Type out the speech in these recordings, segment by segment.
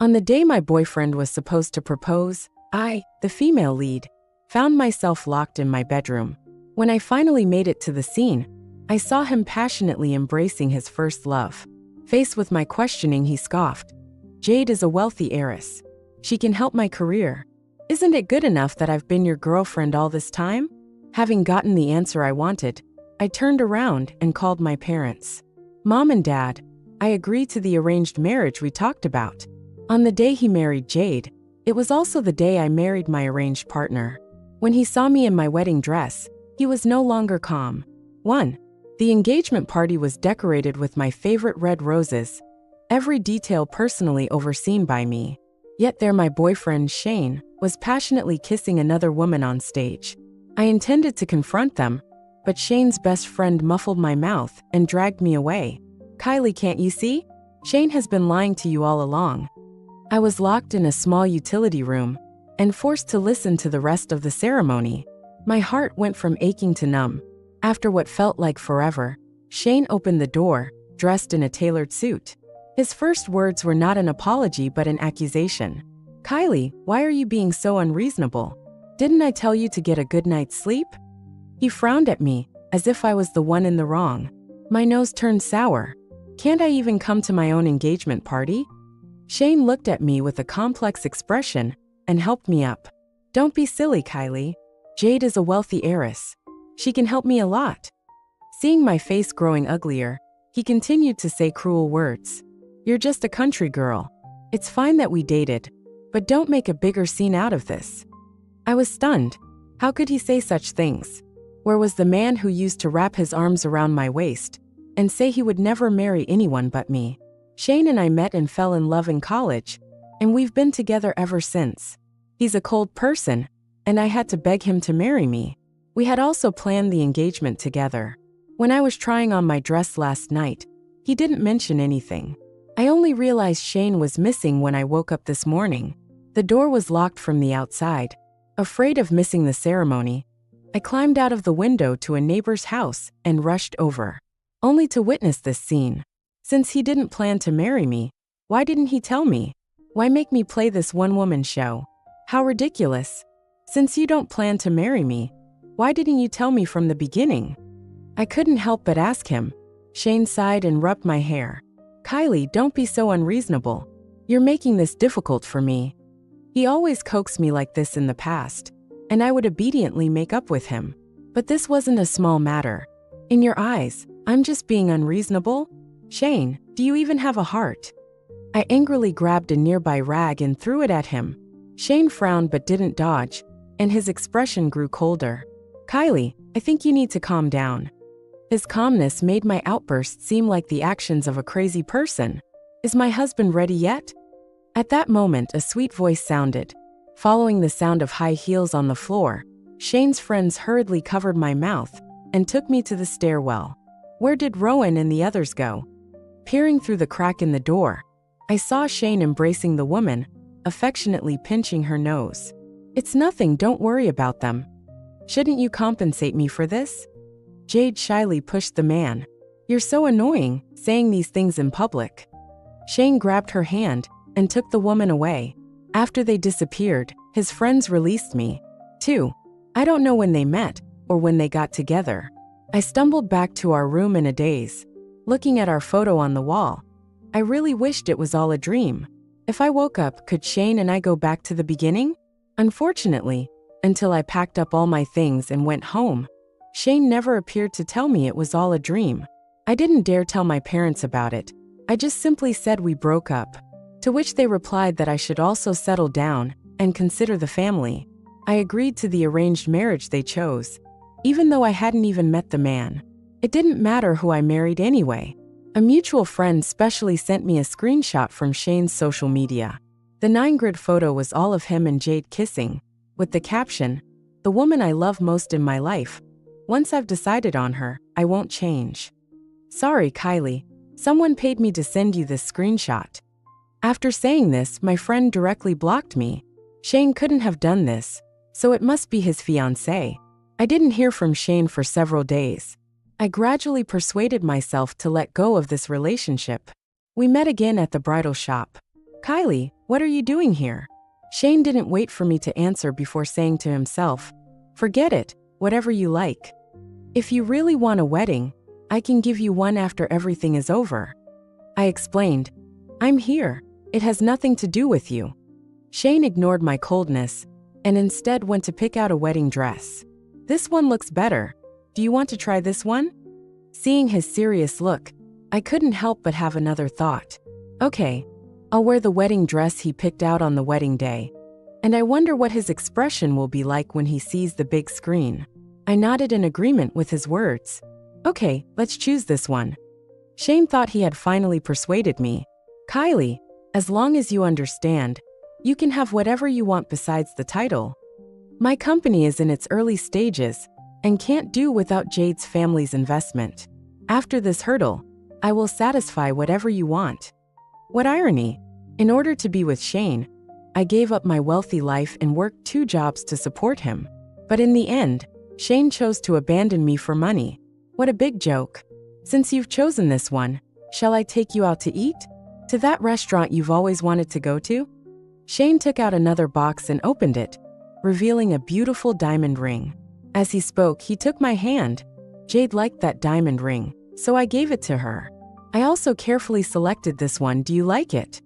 On the day my boyfriend was supposed to propose, I, the female lead, found myself locked in my bedroom. When I finally made it to the scene, I saw him passionately embracing his first love. Faced with my questioning, he scoffed. Jade is a wealthy heiress. She can help my career. Isn't it good enough that I've been your girlfriend all this time? Having gotten the answer I wanted, I turned around and called my parents. Mom and Dad, I agreed to the arranged marriage we talked about. On the day he married Jade, it was also the day I married my arranged partner. When he saw me in my wedding dress, he was no longer calm. 1. The engagement party was decorated with my favorite red roses, every detail personally overseen by me. Yet there my boyfriend, Shane, was passionately kissing another woman on stage. I intended to confront them, but Shane's best friend muffled my mouth and dragged me away. Kylie, can't you see? Shane has been lying to you all along. I was locked in a small utility room and forced to listen to the rest of the ceremony. My heart went from aching to numb. After what felt like forever, Shane opened the door, dressed in a tailored suit. His first words were not an apology but an accusation. Kylie, why are you being so unreasonable? Didn't I tell you to get a good night's sleep? He frowned at me, as if I was the one in the wrong. My nose turned sour. Can't I even come to my own engagement party? Shane looked at me with a complex expression and helped me up. Don't be silly, Kylie. Jade is a wealthy heiress. She can help me a lot. Seeing my face growing uglier, he continued to say cruel words. You're just a country girl. It's fine that we dated, but don't make a bigger scene out of this. I was stunned. How could he say such things? Where was the man who used to wrap his arms around my waist and say he would never marry anyone but me? Shane and I met and fell in love in college, and we've been together ever since. He's a cold person, and I had to beg him to marry me. We had also planned the engagement together. When I was trying on my dress last night, he didn't mention anything. I only realized Shane was missing when I woke up this morning. The door was locked from the outside. Afraid of missing the ceremony, I climbed out of the window to a neighbor's house and rushed over, only to witness this scene. Since he didn't plan to marry me, why didn't he tell me? Why make me play this one-woman show? How ridiculous. Since you don't plan to marry me, why didn't you tell me from the beginning? I couldn't help but ask him. Shane sighed and rubbed my hair. Kylie, don't be so unreasonable. You're making this difficult for me. He always coaxed me like this in the past, and I would obediently make up with him. But this wasn't a small matter. In your eyes, I'm just being unreasonable? Shane, do you even have a heart? I angrily grabbed a nearby rag and threw it at him. Shane frowned but didn't dodge, and his expression grew colder. Kylie, I think you need to calm down. His calmness made my outburst seem like the actions of a crazy person. Is my husband ready yet? At that moment, a sweet voice sounded. Following the sound of high heels on the floor, Shane's friends hurriedly covered my mouth and took me to the stairwell. Where did Rowan and the others go? Peering through the crack in the door, I saw Shane embracing the woman, affectionately pinching her nose. It's nothing, don't worry about them. Shouldn't you compensate me for this? Jade shyly pushed the man. You're so annoying, saying these things in public. Shane grabbed her hand and took the woman away. After they disappeared, his friends released me. 2. I don't know when they met or when they got together. I stumbled back to our room in a daze, looking at our photo on the wall. I really wished it was all a dream. If I woke up, could Shane and I go back to the beginning? Unfortunately, until I packed up all my things and went home, Shane never appeared to tell me it was all a dream. I didn't dare tell my parents about it. I just simply said we broke up, to which they replied that I should also settle down and consider the family. I agreed to the arranged marriage they chose, even though I hadn't even met the man. It didn't matter who I married anyway. A mutual friend specially sent me a screenshot from Shane's social media. The 9-grid photo was all of him and Jade kissing, with the caption, "The woman I love most in my life. Once I've decided on her, I won't change." Sorry, Kylie. Someone paid me to send you this screenshot. After saying this, my friend directly blocked me. Shane couldn't have done this, so it must be his fiancée. I didn't hear from Shane for several days. I gradually persuaded myself to let go of this relationship. We met again at the bridal shop. Kylie, What are you doing here? Shane didn't wait for me to answer before saying to himself, forget it, whatever you like. If you really want a wedding, I can give you one after everything is over. I explained, I'm here. It has nothing to do with you. Shane ignored my coldness and instead went to pick out a wedding dress. This one looks better. Do you want to try this one? Seeing his serious look, I couldn't help but have another thought. Okay, I'll wear the wedding dress he picked out on the wedding day. And I wonder what his expression will be like when he sees the big screen. I nodded in agreement with his words. Okay, let's choose this one. Shane thought he had finally persuaded me. Kylie, as long as you understand, you can have whatever you want besides the title. My company is in its early stages and can't do without Jade's family's investment. After this hurdle, I will satisfy whatever you want. What irony! In order to be with Shane, I gave up my wealthy life and worked 2 jobs to support him. But in the end, Shane chose to abandon me for money. What a big joke. Since you've chosen this one, shall I take you out to eat? To that restaurant you've always wanted to go to? Shane took out another box and opened it, revealing a beautiful diamond ring. As he spoke, he took my hand. Jade liked that diamond ring, so I gave it to her. I also carefully selected this one. Do you like it?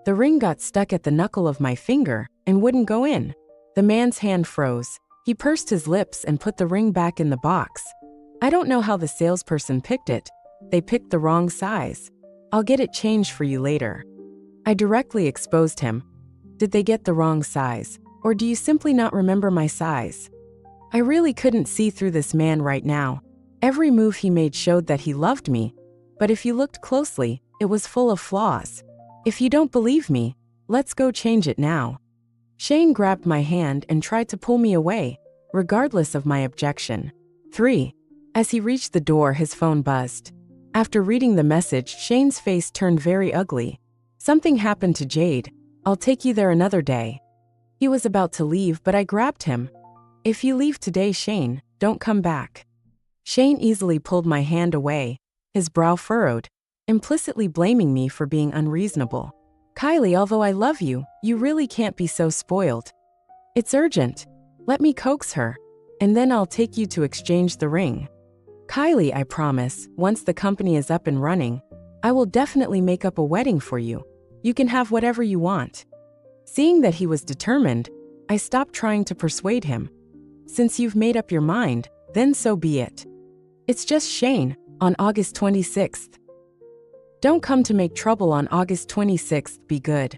The ring got stuck at the knuckle of my finger and wouldn't go in. The man's hand froze. He pursed his lips and put the ring back in the box. I don't know how the salesperson picked it. They picked the wrong size. I'll get it changed for you later. I directly exposed him. Did they get the wrong size? Or do you simply not remember my size? I really couldn't see through this man right now. Every move he made showed that he loved me. But if you looked closely, it was full of flaws. If you don't believe me, let's go change it now. Shane grabbed my hand and tried to pull me away, regardless of my objection. 3. As he reached the door, his phone buzzed. After reading the message, Shane's face turned very ugly. Something happened to Jade. I'll take you there another day. He was about to leave, but I grabbed him. If you leave today, Shane, don't come back. Shane easily pulled my hand away, his brow furrowed, implicitly blaming me for being unreasonable. Kylie, although I love you, you really can't be so spoiled. It's urgent. Let me coax her, and then I'll take you to exchange the ring. Kylie, I promise, once the company is up and running, I will definitely make up a wedding for you. You can have whatever you want. Seeing that he was determined, I stopped trying to persuade him. Since you've made up your mind, then so be it. It's just Shane, on August 26th. Don't come to make trouble on August 26th, be good.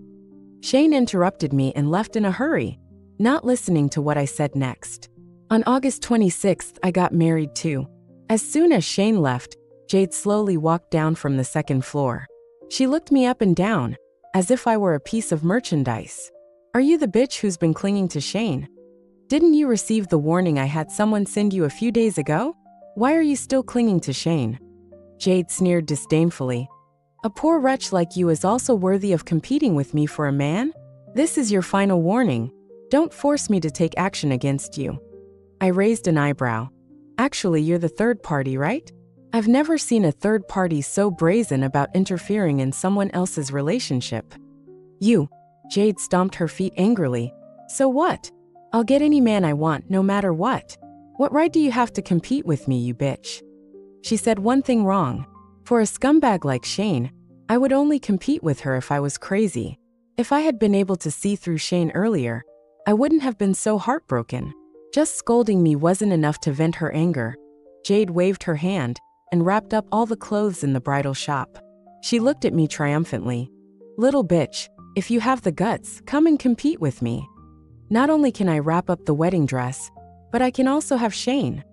Shane interrupted me and left in a hurry, not listening to what I said next. On August 26th, I got married too. As soon as Shane left, Jade slowly walked down from the second floor. She looked me up and down, as if I were a piece of merchandise. Are you the bitch who's been clinging to Shane? Didn't you receive the warning I had someone send you a few days ago? Why are you still clinging to Shane? Jade sneered disdainfully. A poor wretch like you is also worthy of competing with me for a man? This is your final warning. Don't force me to take action against you. I raised an eyebrow. Actually, you're the third party, right? I've never seen a third party so brazen about interfering in someone else's relationship. You. Jade stomped her feet angrily. So what? I'll get any man I want, no matter what. What right do you have to compete with me, you bitch? She said one thing wrong. For a scumbag like Shane, I would only compete with her if I was crazy. If I had been able to see through Shane earlier, I wouldn't have been so heartbroken. Just scolding me wasn't enough to vent her anger. Jade waved her hand and wrapped up all the clothes in the bridal shop. She looked at me triumphantly. Little bitch, if you have the guts, come and compete with me. Not only can I wrap up the wedding dress, but I can also have Shane.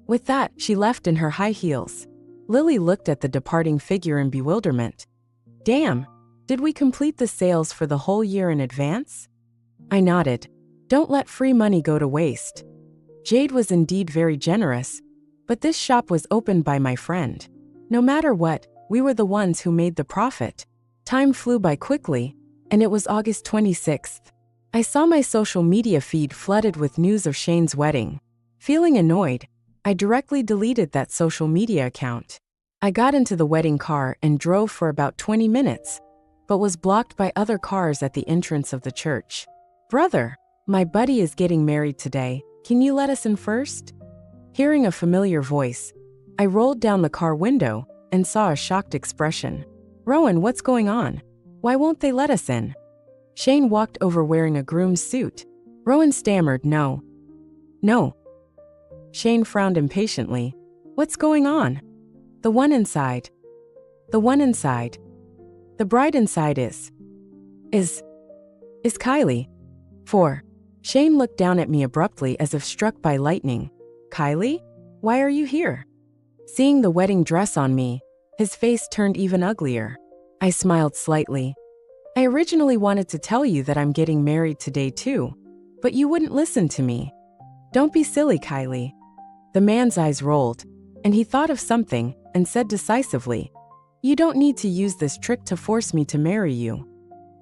With that, she left in her high heels. Lily looked at the departing figure in bewilderment. Damn, did we complete the sales for the whole year in advance? I nodded. Don't let free money go to waste. Jade was indeed very generous, but this shop was opened by my friend. No matter what, we were the ones who made the profit. Time flew by quickly, and it was August 26th. I saw my social media feed flooded with news of Shane's wedding. Feeling annoyed, I directly deleted that social media account. I got into the wedding car and drove for about 20 minutes. but was blocked by other cars at the entrance of the church. "Brother, my buddy is getting married today. Can you let us in first?" Hearing a familiar voice, I rolled down the car window and saw a shocked expression. "Rowan, what's going on? Why won't they let us in?" Shane walked over wearing a groom's suit. Rowan stammered, "No. No." Shane frowned impatiently. "What's going on?" "The one inside. The one inside. The bride inside is Kylie." 4. Shane looked down at me abruptly as if struck by lightning. "Kylie? Why are you here?" Seeing the wedding dress on me, his face turned even uglier. I smiled slightly. "I originally wanted to tell you that I'm getting married today too, but you wouldn't listen to me." "Don't be silly, Kylie." The man's eyes rolled, and he thought of something and said decisively, "You don't need to use this trick to force me to marry you."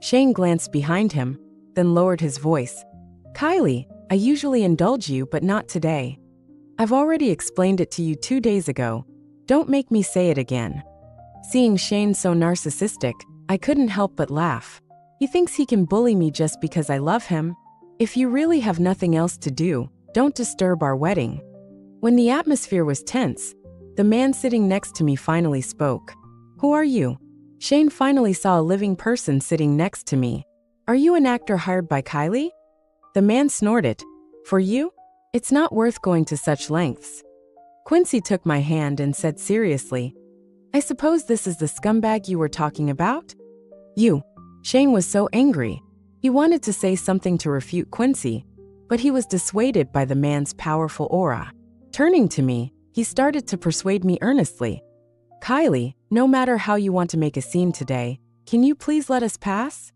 Shane glanced behind him, then lowered his voice. "Kylie, I usually indulge you, but not today. I've already explained it to you 2 days ago. Don't make me say it again." Seeing Shane so narcissistic, I couldn't help but laugh. He thinks he can bully me just because I love him. If you really have nothing else to do, don't disturb our wedding. When the atmosphere was tense, the man sitting next to me finally spoke. "Who are you?" Shane finally saw a living person sitting next to me. "Are you an actor hired by Kylie?" The man snorted. "For you? It's not worth going to such lengths." Quincy took my hand and said seriously, "I suppose this is the scumbag you were talking about?" "You." Shane was so angry. He wanted to say something to refute Quincy, but he was dissuaded by the man's powerful aura. Turning to me, he started to persuade me earnestly. "Kylie, no matter how you want to make a scene today, can you please let us pass?"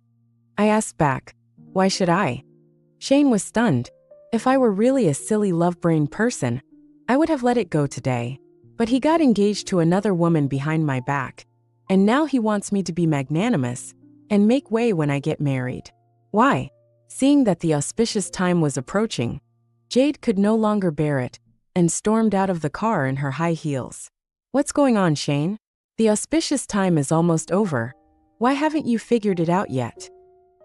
I asked back, "Why should I?" Shane was stunned. If I were really a silly love-brain person, I would have let it go today. But he got engaged to another woman behind my back, and now he wants me to be magnanimous and make way when I get married. Why? Seeing that the auspicious time was approaching, Jade could no longer bear it and stormed out of the car in her high heels. "What's going on, Shane? The auspicious time is almost over. Why haven't you figured it out yet?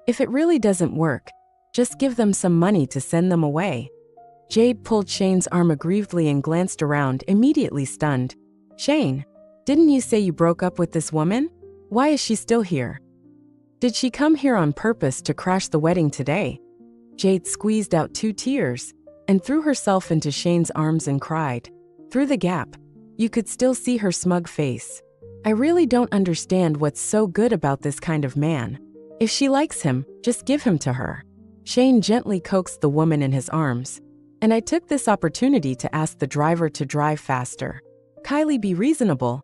If it really doesn't work, just give them some money to send them away." Jade pulled Shane's arm aggrievedly and glanced around, immediately stunned. "Shane, didn't you say you broke up with this woman? Why is she still here? Did she come here on purpose to crash the wedding today?" Jade squeezed out 2 tears and threw herself into Shane's arms and cried. Through the gap, you could still see her smug face. "I really don't understand what's so good about this kind of man. If she likes him, just give him to her." Shane gently coaxed the woman in his arms, and I took this opportunity to ask the driver to drive faster. "Kylie, be reasonable."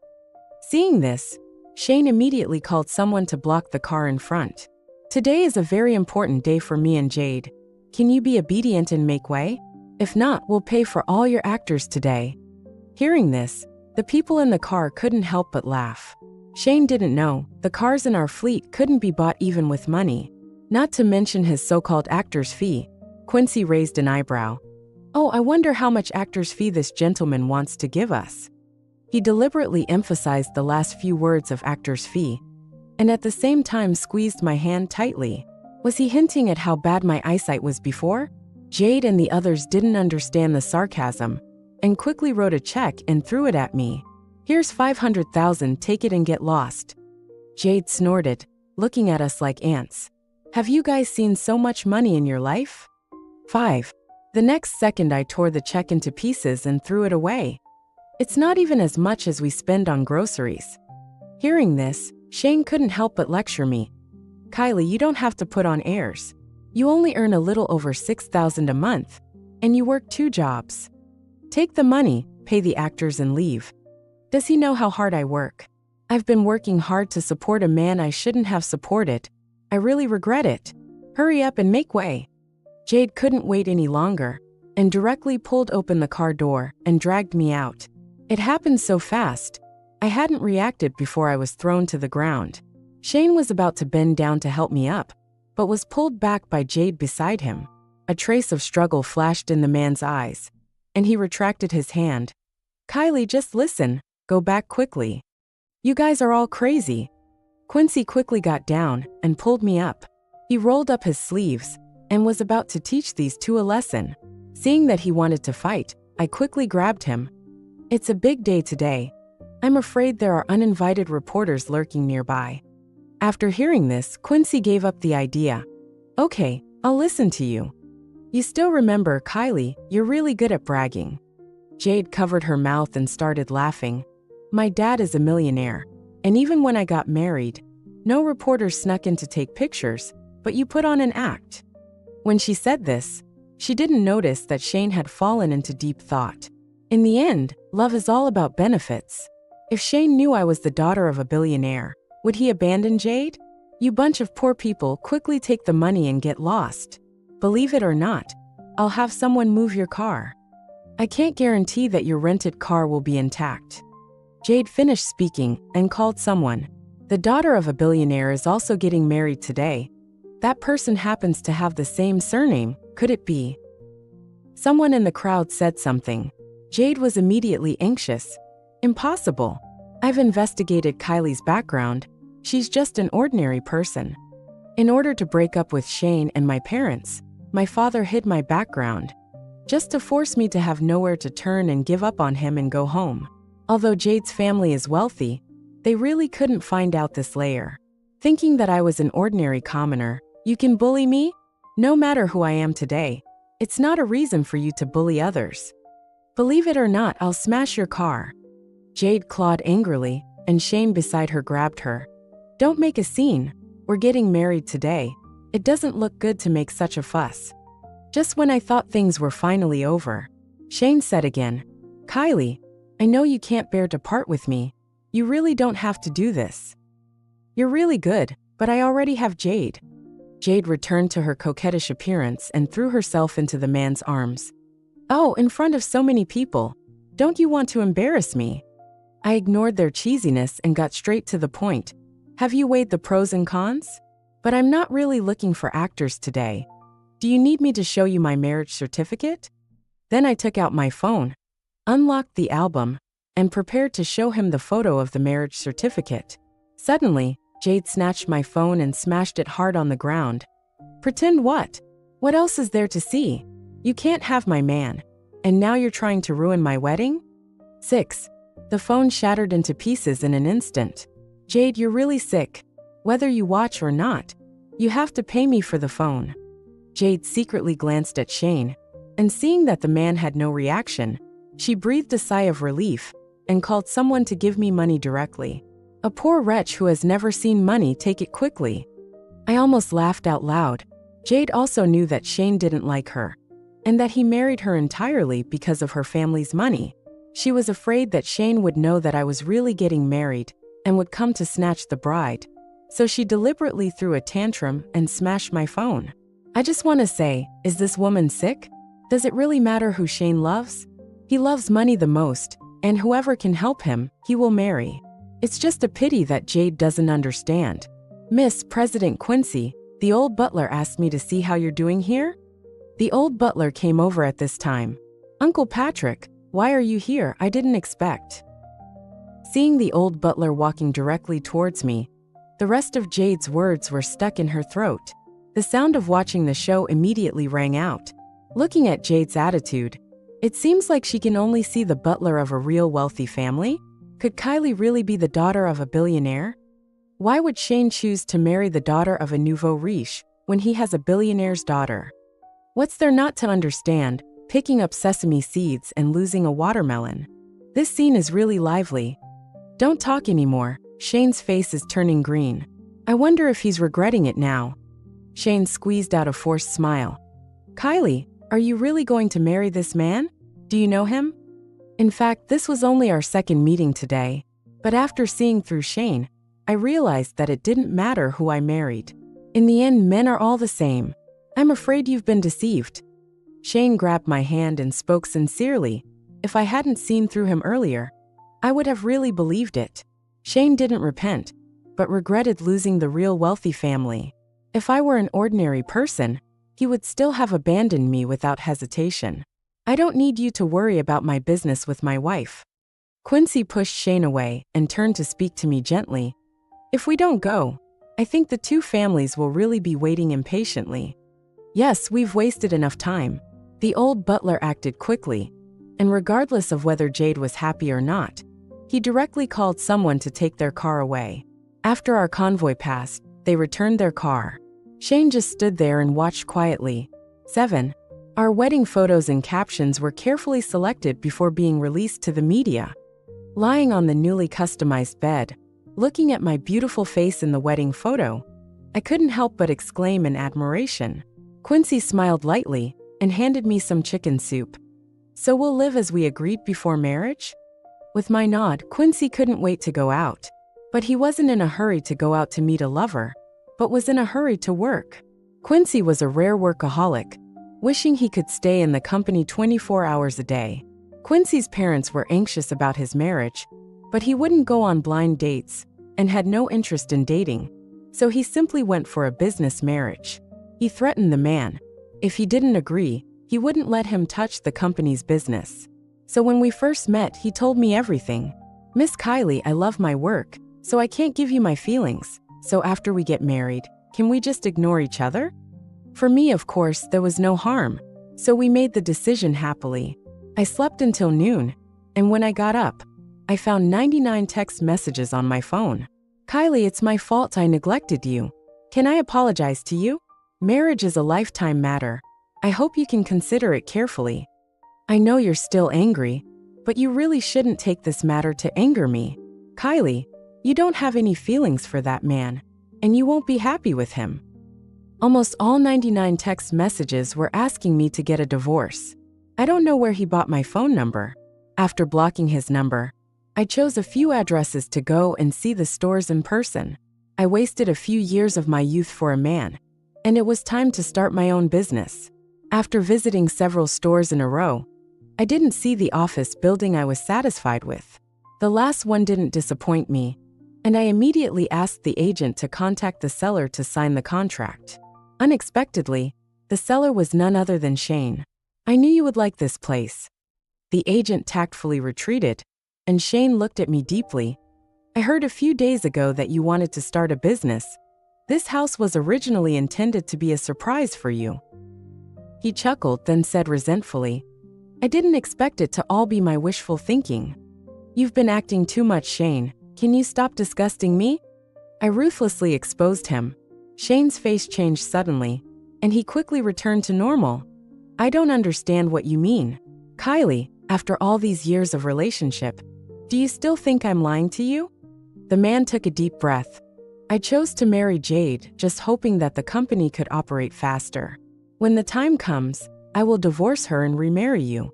Seeing this, Shane immediately called someone to block the car in front. "Today is a very important day for me and Jade. Can you be obedient and make way? If not, we'll pay for all your actors today." Hearing this, the people in the car couldn't help but laugh. Shane didn't know the cars in our fleet couldn't be bought even with money, not to mention his so-called actor's fee. Quincy raised an eyebrow. "Oh, I wonder how much actor's fee this gentleman wants to give us." He deliberately emphasized the last few words of actor's fee, and at the same time squeezed my hand tightly. Was he hinting at how bad my eyesight was before? Jade and the others didn't understand the sarcasm, and quickly wrote a check and threw it at me. "Here's 500,000, take it and get lost." Jade snorted, looking at us like ants. "Have you guys seen so much money in your life?" 5. The next second I tore the check into pieces and threw it away. It's not even as much as we spend on groceries. Hearing this, Shane couldn't help but lecture me. "Kylie, you don't have to put on airs. You only earn a little over $6,000 a month, and you work 2 jobs. Take the money, pay the actors and leave." Does he know how hard I work? I've been working hard to support a man I shouldn't have supported. I really regret it. Hurry up and make way. Jade couldn't wait any longer and directly pulled open the car door and dragged me out. It happened so fast, I hadn't reacted before I was thrown to the ground. Shane was about to bend down to help me up, but was pulled back by Jade beside him. A trace of struggle flashed in the man's eyes, and he retracted his hand. "Kylie, just listen. Go back quickly. You guys are all crazy." Quincy quickly got down and pulled me up. He rolled up his sleeves and was about to teach these two a lesson. Seeing that he wanted to fight, I quickly grabbed him. It's a big day today. I'm afraid there are uninvited reporters lurking nearby. After hearing this, Quincy gave up the idea. Okay, I'll listen to you. You still remember, Kylie, you're really good at bragging. Jade covered her mouth and started laughing. My dad is a millionaire, and even when I got married, no reporters snuck in to take pictures, but you put on an act. When she said this, she didn't notice that Shane had fallen into deep thought. In the end, love is all about benefits. If Shane knew I was the daughter of a billionaire, would he abandon Jade? You bunch of poor people quickly take the money and get lost. Believe it or not, I'll have someone move your car. I can't guarantee that your rented car will be intact. Jade finished speaking and called someone. The daughter of a billionaire is also getting married today. That person happens to have the same surname, could it be? Someone in the crowd said something. Jade was immediately anxious. Impossible. I've investigated Kylie's background. She's just an ordinary person. In order to break up with Shane and my parents, my father hid my background, just to force me to have nowhere to turn and give up on him and go home. Although Jade's family is wealthy, they really couldn't find out this layer. Thinking that I was an ordinary commoner, you can bully me? No matter who I am today, it's not a reason for you to bully others. Believe it or not, I'll smash your car. Jade clawed angrily, and Shane beside her grabbed her. Don't make a scene. We're getting married today. It doesn't look good to make such a fuss. Just when I thought things were finally over, Shane said again, Kylie, I know you can't bear to part with me. You really don't have to do this. You're really good, but I already have Jade. Jade returned to her coquettish appearance and threw herself into the man's arms. Oh, in front of so many people. Don't you want to embarrass me? I ignored their cheesiness and got straight to the point. Have you weighed the pros and cons? But I'm not really looking for actors today. Do you need me to show you my marriage certificate? Then I took out my phone, unlocked the album, and prepared to show him the photo of the marriage certificate. Suddenly, Jade snatched my phone and smashed it hard on the ground. Pretend what? What else is there to see? You can't have my man. And now you're trying to ruin my wedding? 6. The phone shattered into pieces in an instant. Jade, you're really sick. Whether you watch or not, you have to pay me for the phone. Jade secretly glanced at Shane, and seeing that the man had no reaction, she breathed a sigh of relief and called someone to give me money directly. A poor wretch who has never seen money take it quickly. I almost laughed out loud. Jade also knew that Shane didn't like her, and that he married her entirely because of her family's money. She was afraid that Shane would know that I was really getting married and would come to snatch the bride. So she deliberately threw a tantrum and smashed my phone. I just want to say, is this woman sick? Does it really matter who Shane loves? He loves money the most, and whoever can help him, he will marry. It's just a pity that Jade doesn't understand. Miss President Quincy, the old butler asked me to see how you're doing here. The old butler came over at this time. Uncle Patrick, why are you here? I didn't expect. Seeing the old butler walking directly towards me, the rest of Jade's words were stuck in her throat. The sound of watching the show immediately rang out. Looking at Jade's attitude, it seems like she can only see the butler of a real wealthy family. Could Kylie really be the daughter of a billionaire? Why would Shane choose to marry the daughter of a nouveau riche when he has a billionaire's daughter? What's there not to understand, picking up sesame seeds and losing a watermelon? This scene is really lively. Don't talk anymore. Shane's face is turning green. I wonder if he's regretting it now. Shane squeezed out a forced smile. Kylie, are you really going to marry this man? Do you know him? In fact, this was only our second meeting today, but after seeing through Shane, I realized that it didn't matter who I married. In the end, men are all the same. I'm afraid you've been deceived. Shane grabbed my hand and spoke sincerely. If I hadn't seen through him earlier, I would have really believed it. Shane didn't repent, but regretted losing the real wealthy family. If I were an ordinary person, he would still have abandoned me without hesitation. I don't need you to worry about my business with my wife. Quincy pushed Shane away and turned to speak to me gently. If we don't go, I think the two families will really be waiting impatiently. Yes, we've wasted enough time. The old butler acted quickly, and regardless of whether Jade was happy or not, he directly called someone to take their car away. After our convoy passed, they returned their car. Shane just stood there and watched quietly. 7. Our wedding photos and captions were carefully selected before being released to the media. Lying on the newly customized bed, looking at my beautiful face in the wedding photo, I couldn't help but exclaim in admiration. Quincy smiled lightly and handed me some chicken soup. So we'll live as we agreed before marriage? With my nod, Quincy couldn't wait to go out. But he wasn't in a hurry to go out to meet a lover, but was in a hurry to work. Quincy was a rare workaholic, wishing he could stay in the company 24 hours a day. Quincy's parents were anxious about his marriage, but he wouldn't go on blind dates and had no interest in dating, so he simply went for a business marriage. He threatened the man. If he didn't agree, he wouldn't let him touch the company's business. So when we first met, he told me everything. Miss Kylie, I love my work, so I can't give you my feelings. So after we get married, can we just ignore each other? For me, of course, there was no harm, so we made the decision happily. I slept until noon, and when I got up, I found 99 text messages on my phone. Kylie, it's my fault I neglected you. Can I apologize to you? Marriage is a lifetime matter. I hope you can consider it carefully. I know you're still angry, but you really shouldn't take this matter to anger me. Kylie, you don't have any feelings for that man, and you won't be happy with him. Almost all 99 text messages were asking me to get a divorce. I don't know where he bought my phone number. After blocking his number, I chose a few addresses to go and see the stores in person. I wasted a few years of my youth for a man, and it was time to start my own business. After visiting several stores in a row, I didn't see the office building I was satisfied with. The last one didn't disappoint me, and I immediately asked the agent to contact the seller to sign the contract. Unexpectedly, the seller was none other than Shane. I knew you would like this place. The agent tactfully retreated, and Shane looked at me deeply. I heard a few days ago that you wanted to start a business. This house was originally intended to be a surprise for you. He chuckled, then said resentfully, I didn't expect it to all be my wishful thinking. You've been acting too much, Shane. Can you stop disgusting me? I ruthlessly exposed him. Shane's face changed suddenly, and he quickly returned to normal. I don't understand what you mean. Kylie, after all these years of relationship, do you still think I'm lying to you? The man took a deep breath. I chose to marry Jade, just hoping that the company could operate faster. When the time comes, I will divorce her and remarry you.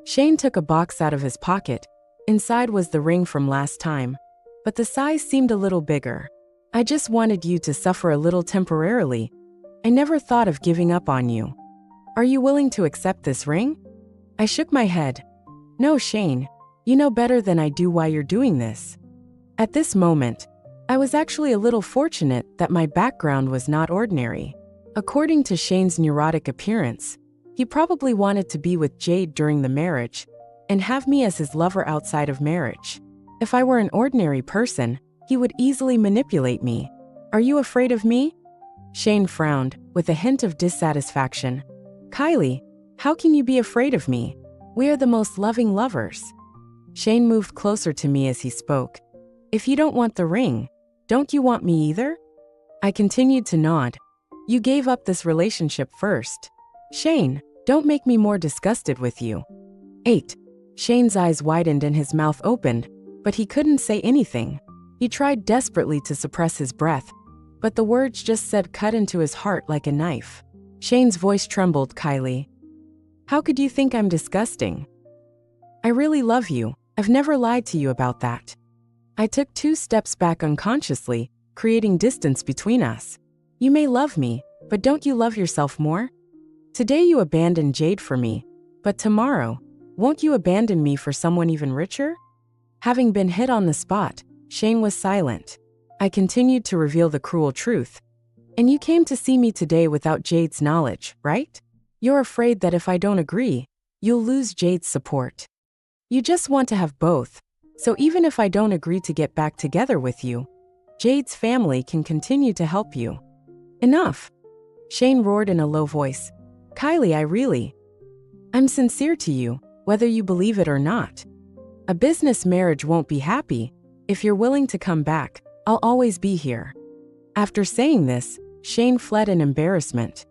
Shane took a box out of his pocket. Inside was the ring from last time, but the size seemed a little bigger. I just wanted you to suffer a little temporarily. I never thought of giving up on you. Are you willing to accept this ring? I shook my head. No, Shane, you know better than I do why you're doing this. At this moment, I was actually a little fortunate that my background was not ordinary. According to Shane's neurotic appearance, he probably wanted to be with Jade during the marriage and have me as his lover outside of marriage. If I were an ordinary person, he would easily manipulate me. Are you afraid of me? Shane frowned, with a hint of dissatisfaction. Kylie, how can you be afraid of me? We are the most loving lovers. Shane moved closer to me as he spoke. If you don't want the ring, don't you want me either? I continued to nod. You gave up this relationship first. Shane, don't make me more disgusted with you. 8. Shane's eyes widened and his mouth opened, but he couldn't say anything. He tried desperately to suppress his breath, but the words just said cut into his heart like a knife. Shane's voice trembled. Kylie, how could you think I'm disgusting? I really love you. I've never lied to you about that. I took 2 steps back unconsciously, creating distance between us. You may love me, but don't you love yourself more? Today you abandoned Jade for me, but tomorrow, won't you abandon me for someone even richer? Having been hit on the spot, Shane was silent. I continued to reveal the cruel truth. And you came to see me today without Jade's knowledge, right? You're afraid that if I don't agree, you'll lose Jade's support. You just want to have both, so even if I don't agree to get back together with you, Jade's family can continue to help you. Enough, Shane roared in a low voice. Kylie, I'm sincere to you, whether you believe it or not. A business marriage won't be happy. If you're willing to come back, I'll always be here. After saying this, Shane fled in embarrassment.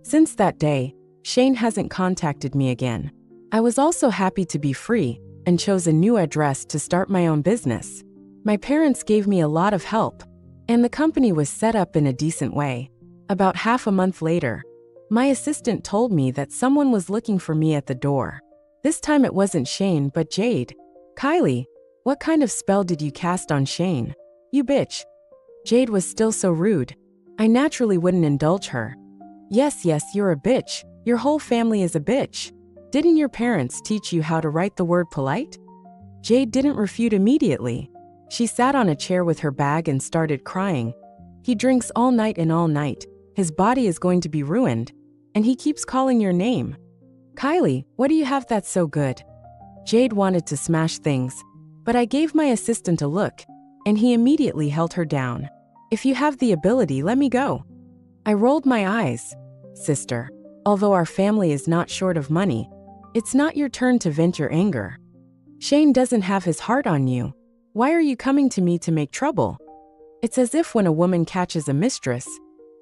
Since that day, Shane hasn't contacted me again. I was also happy to be free and chose a new address to start my own business. My parents gave me a lot of help, and the company was set up in a decent way. About half a month later, my assistant told me that someone was looking for me at the door. This time it wasn't Shane but Jade. Kylie, what kind of spell did you cast on Shane? You bitch. Jade was still so rude. I naturally wouldn't indulge her. Yes, you're a bitch. Your whole family is a bitch. Didn't your parents teach you how to write the word polite? Jade didn't refute immediately. She sat on a chair with her bag and started crying. He drinks all night and all night. His body is going to be ruined. And he keeps calling your name. Kylie, what do you have that's so good? Jade wanted to smash things, but I gave my assistant a look, and he immediately held her down. If you have the ability, let me go. I rolled my eyes. Sister, although our family is not short of money, it's not your turn to vent your anger. Shane doesn't have his heart on you. Why are you coming to me to make trouble? It's as if when a woman catches a mistress,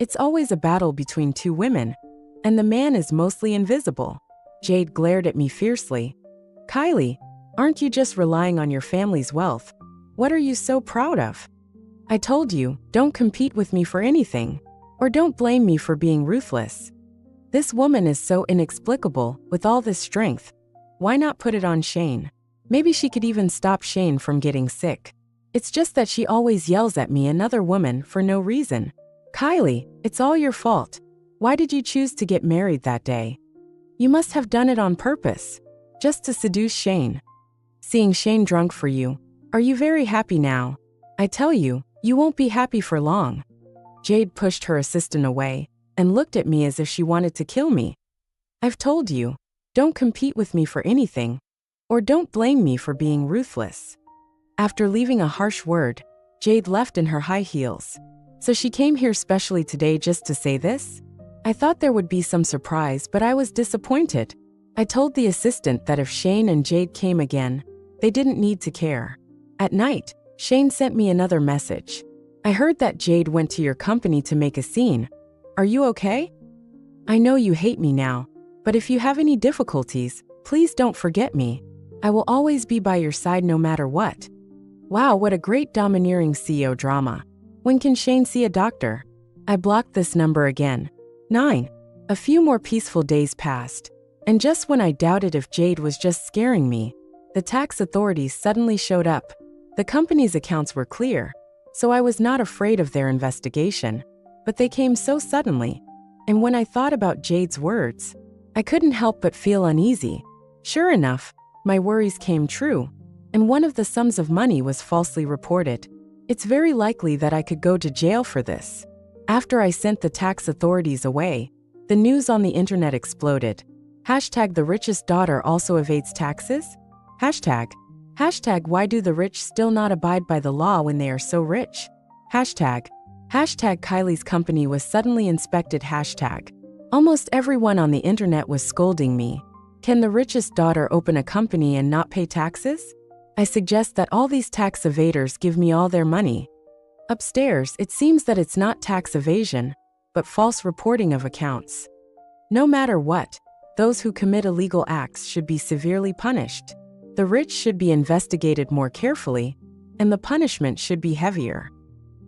it's always a battle between two women, and the man is mostly invisible. Jade glared at me fiercely. Kylie, aren't you just relying on your family's wealth? What are you so proud of? I told you, don't compete with me for anything, or don't blame me for being ruthless. This woman is so inexplicable, with all this strength. Why not put it on Shane? Maybe she could even stop Shane from getting sick. It's just that she always yells at me, another woman, for no reason. Kylie, it's all your fault. Why did you choose to get married that day? You must have done it on purpose, just to seduce Shane. Seeing Shane drunk for you, are you very happy now? I tell you, you won't be happy for long. Jade pushed her assistant away and looked at me as if she wanted to kill me. I've told you, don't compete with me for anything, or don't blame me for being ruthless. After leaving a harsh word, Jade left in her high heels. So she came here specially today just to say this? I thought there would be some surprise, but I was disappointed. I told the assistant that if Shane and Jade came again, they didn't need to care. At night, Shane sent me another message. I heard that Jade went to your company to make a scene. Are you okay? I know you hate me now, but if you have any difficulties, please don't forget me. I will always be by your side no matter what. Wow, what a great domineering CEO drama. When can Shane see a doctor? I blocked this number again. 9. A few more peaceful days passed, and just when I doubted if Jade was just scaring me, the tax authorities suddenly showed up. The company's accounts were clear, so I was not afraid of their investigation, but they came so suddenly, and when I thought about Jade's words, I couldn't help but feel uneasy. Sure enough, my worries came true, and one of the sums of money was falsely reported. It's very likely that I could go to jail for this. After I sent the tax authorities away, the news on the internet exploded. Hashtag the richest daughter also evades taxes? Hashtag why do the rich still not abide by the law when they are so rich? Hashtag Kylie's company was suddenly inspected. Hashtag almost everyone on the internet was scolding me. Can the richest daughter open a company and not pay taxes? I suggest that all these tax evaders give me all their money. Upstairs, it seems that it's not tax evasion, but false reporting of accounts. No matter what, those who commit illegal acts should be severely punished. The rich should be investigated more carefully, and the punishment should be heavier.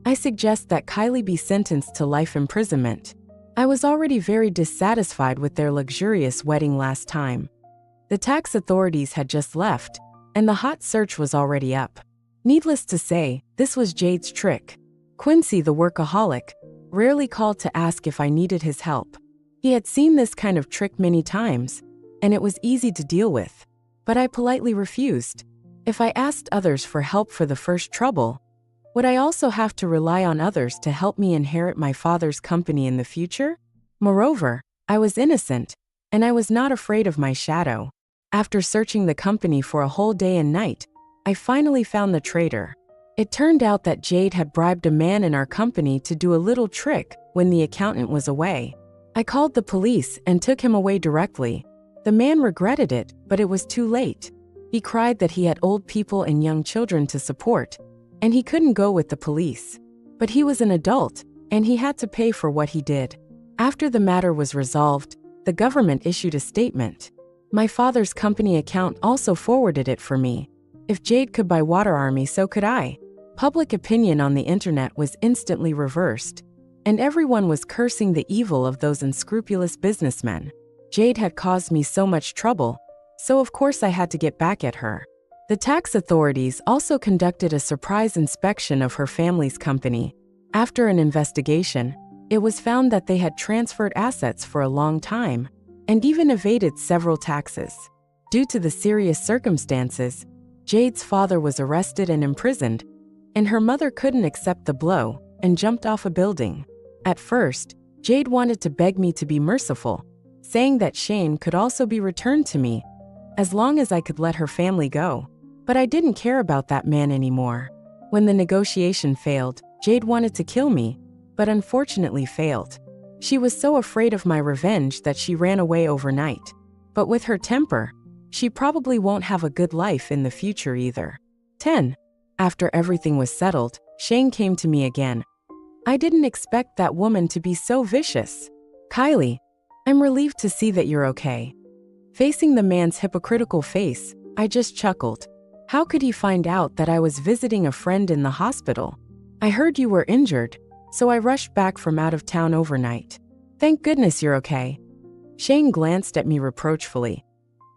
I suggest that Kylie be sentenced to life imprisonment. I was already very dissatisfied with their luxurious wedding last time. The tax authorities had just left, and the hot search was already up. Needless to say, this was Jade's trick. Quincy, the workaholic, rarely called to ask if I needed his help. He had seen this kind of trick many times, and it was easy to deal with. But I politely refused. If I asked others for help for the first trouble, would I also have to rely on others to help me inherit my father's company in the future? Moreover, I was innocent, and I was not afraid of my shadow. After searching the company for a whole day and night, I finally found the traitor. It turned out that Jade had bribed a man in our company to do a little trick when the accountant was away. I called the police and took him away directly. The man regretted it, but it was too late. He cried that he had old people and young children to support, and he couldn't go with the police. But he was an adult, and he had to pay for what he did. After the matter was resolved, the government issued a statement. My father's company account also forwarded it for me. If Jade could buy Water Army, so could I. Public opinion on the internet was instantly reversed, and everyone was cursing the evil of those unscrupulous businessmen. Jade had caused me so much trouble, so of course I had to get back at her. The tax authorities also conducted a surprise inspection of her family's company. After an investigation, it was found that they had transferred assets for a long time and even evaded several taxes. Due to the serious circumstances, Jade's father was arrested and imprisoned, and her mother couldn't accept the blow and jumped off a building. At first, Jade wanted to beg me to be merciful, saying that Shane could also be returned to me as long as I could let her family go. But I didn't care about that man anymore. When the negotiation failed, Jade wanted to kill me, but unfortunately failed. She was so afraid of my revenge that she ran away overnight. But with her temper, she probably won't have a good life in the future either. 10. After everything was settled, Shane came to me again. I didn't expect that woman to be so vicious. Kylie, I'm relieved to see that you're okay. Facing the man's hypocritical face, I just chuckled. How could he find out that I was visiting a friend in the hospital? I heard you were injured, so I rushed back from out of town overnight. Thank goodness you're okay. Shane glanced at me reproachfully.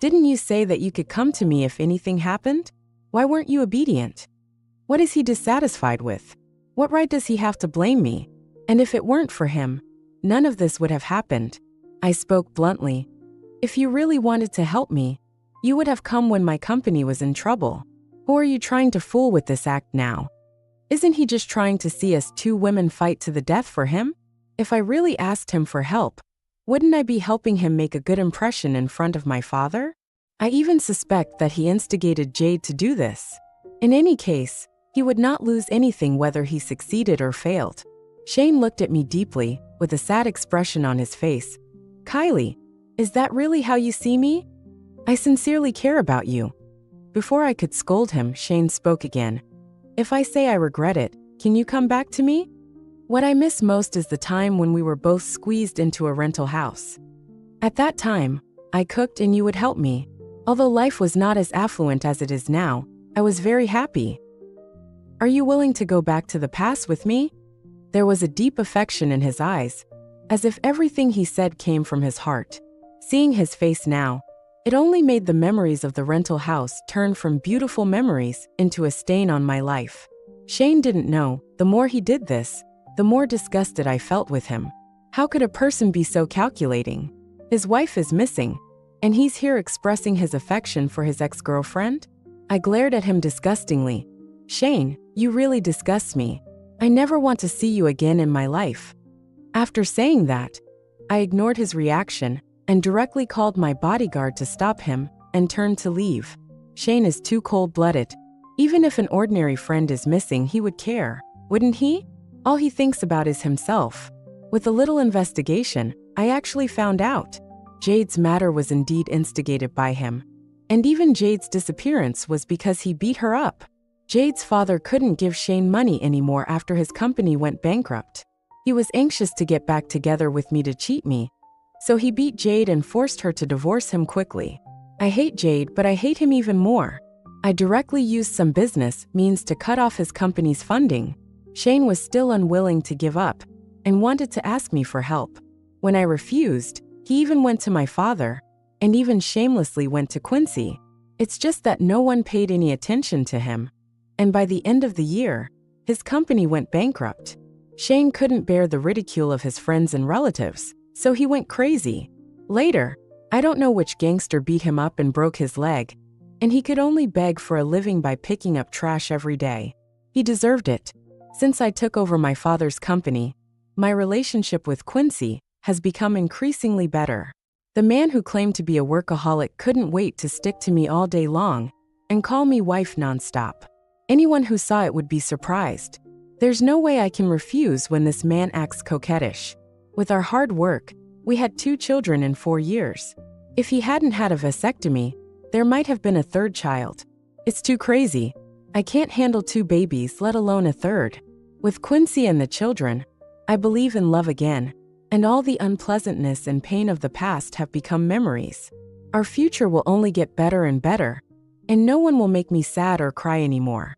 Didn't you say that you could come to me if anything happened? Why weren't you obedient? What is he dissatisfied with? What right does he have to blame me? And if it weren't for him, none of this would have happened. I spoke bluntly. If you really wanted to help me, you would have come when my company was in trouble. Who are you trying to fool with this act now? Isn't he just trying to see us two women fight to the death for him? If I really asked him for help, wouldn't I be helping him make a good impression in front of my father? I even suspect that he instigated Jade to do this. In any case, he would not lose anything whether he succeeded or failed. Shane looked at me deeply, with a sad expression on his face. Kylie, is that really how you see me? I sincerely care about you. Before I could scold him, Shane spoke again. If I say I regret it, can you come back to me? What I miss most is the time when we were both squeezed into a rental house. At that time, I cooked and you would help me. Although life was not as affluent as it is now, I was very happy. Are you willing to go back to the past with me? There was a deep affection in his eyes, as if everything he said came from his heart. Seeing his face now, it only made the memories of the rental house turn from beautiful memories into a stain on my life. Shane didn't know, the more he did this, the more disgusted I felt with him. How could a person be so calculating? His wife is missing, and he's here expressing his affection for his ex-girlfriend? I glared at him disgustingly. Shane, you really disgust me. I never want to see you again in my life. After saying that, I ignored his reaction and directly called my bodyguard to stop him and turned to leave. Shane is too cold-blooded. Even if an ordinary friend is missing, he would care, wouldn't he? All he thinks about is himself. With a little investigation, I actually found out. Jade's matter was indeed instigated by him. And even Jade's disappearance was because he beat her up. Jade's father couldn't give Shane money anymore after his company went bankrupt. He was anxious to get back together with me to cheat me. So he beat Jade and forced her to divorce him quickly. I hate Jade, but I hate him even more. I directly used some business means to cut off his company's funding. Shane was still unwilling to give up and wanted to ask me for help. When I refused, he even went to my father and even shamelessly went to Quincy. It's just that no one paid any attention to him. And by the end of the year, his company went bankrupt. Shane couldn't bear the ridicule of his friends and relatives, so he went crazy. Later, I don't know which gangster beat him up and broke his leg, and he could only beg for a living by picking up trash every day. He deserved it. Since I took over my father's company, my relationship with Quincy has become increasingly better. The man who claimed to be a workaholic couldn't wait to stick to me all day long and call me wife nonstop. Anyone who saw it would be surprised. There's no way I can refuse when this man acts coquettish. With our hard work, we had 2 children in 4 years. If he hadn't had a vasectomy, there might have been a 3rd child. It's too crazy. I can't handle 2 babies, let alone a 3rd. With Quincy and the children, I believe in love again, and all the unpleasantness and pain of the past have become memories. Our future will only get better and better, and no one will make me sad or cry anymore.